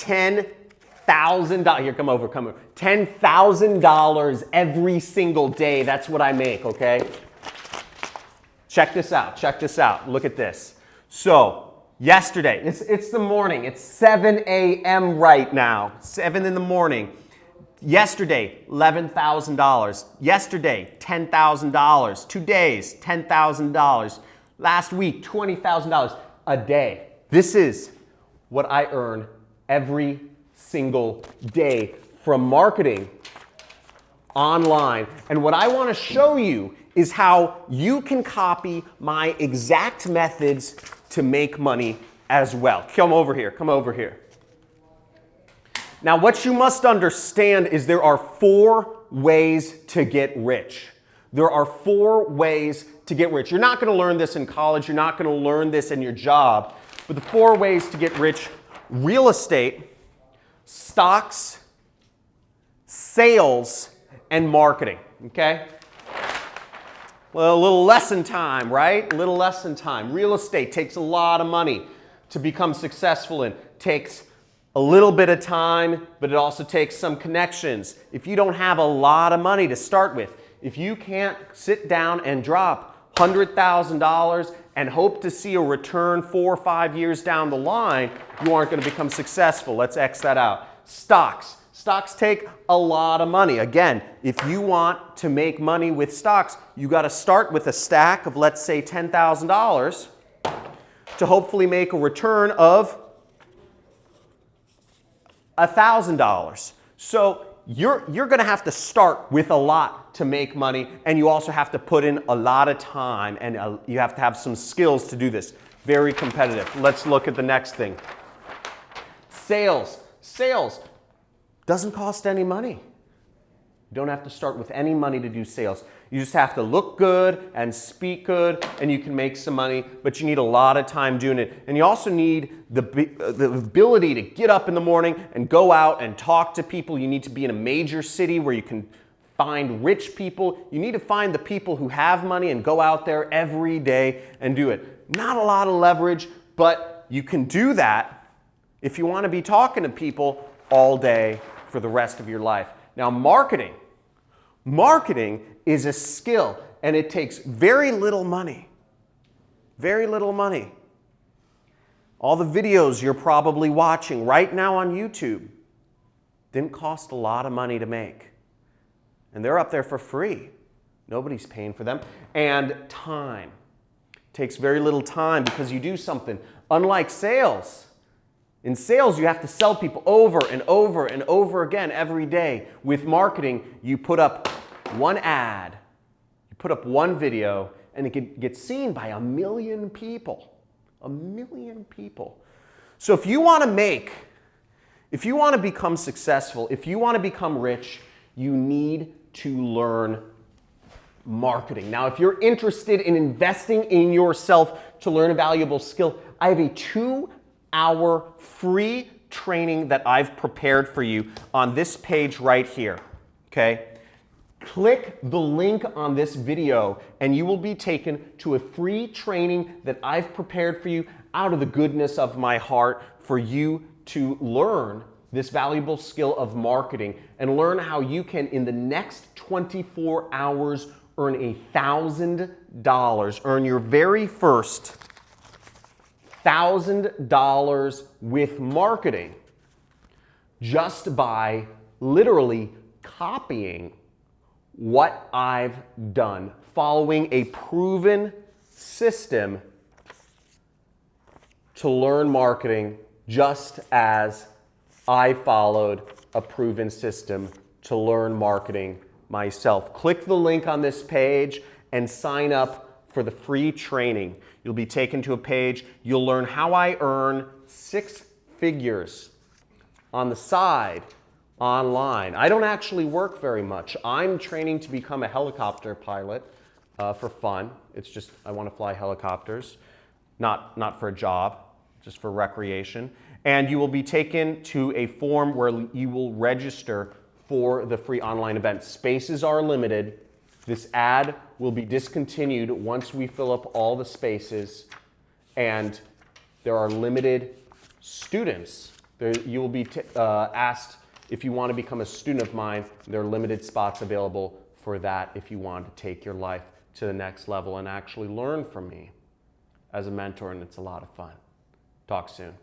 $10,000. Here, come over. $10,000 every single day. That's what I make, okay? Check this out. Look at this. So, yesterday, it's the morning. It's 7 a.m. right now. 7 in the morning. Yesterday, $11,000. Yesterday, $10,000. 2 days, $10,000. Last week, $20,000 a day. This is what I earn every single day from marketing online. And what I want to show you is how you can copy my exact methods to make money as well. Come over here. Now, what you must understand is there are 4 ways to get rich. There are 4 ways to get rich. You're not going to learn this in college. You're not going to learn this in your job. But the 4 ways to get rich: real estate, stocks, sales, and marketing. Okay? Well, a little lesson time, right? A little lesson time. Real estate takes a lot of money to become successful in. Takes a little bit of time, but it also takes some connections. If you don't have a lot of money to start with, if you can't sit down and drop $100,000 and hope to see a return 4 or 5 years down the line, you aren't going to become successful. Let's X that out. Stocks. Stocks take a lot of money. Again, if you want to make money with stocks, you got to start with a stack of, let's say, $10,000 to hopefully make a return of $1,000. So you're going to have to start with a lot to make money, and you also have to put in a lot of time, and you have to have some skills to do this. Very competitive. Let's look at the next thing. Sales. Sales doesn't cost any money. You don't have to start with any money to do sales. You just have to look good and speak good, and you can make some money, but you need a lot of time doing it. And you also need the ability to get up in the morning and go out and talk to people. You need to be in a major city where you can find rich people. You need to find the people who have money and go out there every day and do it. Not a lot of leverage, but you can do that if you want to be talking to people all day for the rest of your life. Now, marketing. Marketing is a skill, and it takes very little money. Very little money. All the videos you're probably watching right now on YouTube didn't cost a lot of money to make. And they're up there for free. Nobody's paying for them. And time. It takes very little time because you do something. Unlike sales. In sales, you have to sell people over and over and over again every day. With marketing, you put up one ad, you put up one video, and it gets seen by 1 million people. 1 million people. So if you want to become successful, if you want to become rich, you need to learn marketing. Now, if you're interested in investing in yourself to learn a valuable skill, I have a 2-hour free training that I've prepared for you on this page right here, okay? Click the link on this video and you will be taken to a free training that I've prepared for you out of the goodness of my heart for you to learn this valuable skill of marketing and learn how you can, in the next 24 hours, earn $1,000, earn your very first $1,000 with marketing just by literally copying what I've done, following a proven system to learn marketing just as I followed a proven system to learn marketing myself. Click the link on this page and sign up for the free training. You'll be taken to a page. You'll learn how I earn 6 figures on the side online. I don't actually work very much. I'm training to become a helicopter pilot for fun. It's just I want to fly helicopters, not for a job, just for recreation. And you will be taken to a form where you will register for the free online event. Spaces are limited. This ad will be discontinued once we fill up all the spaces, and there are limited students You will be asked if you want to become a student of mine. There are limited spots available for that if you want to take your life to the next level and actually learn from me as a mentor, and it's a lot of fun. Talk soon.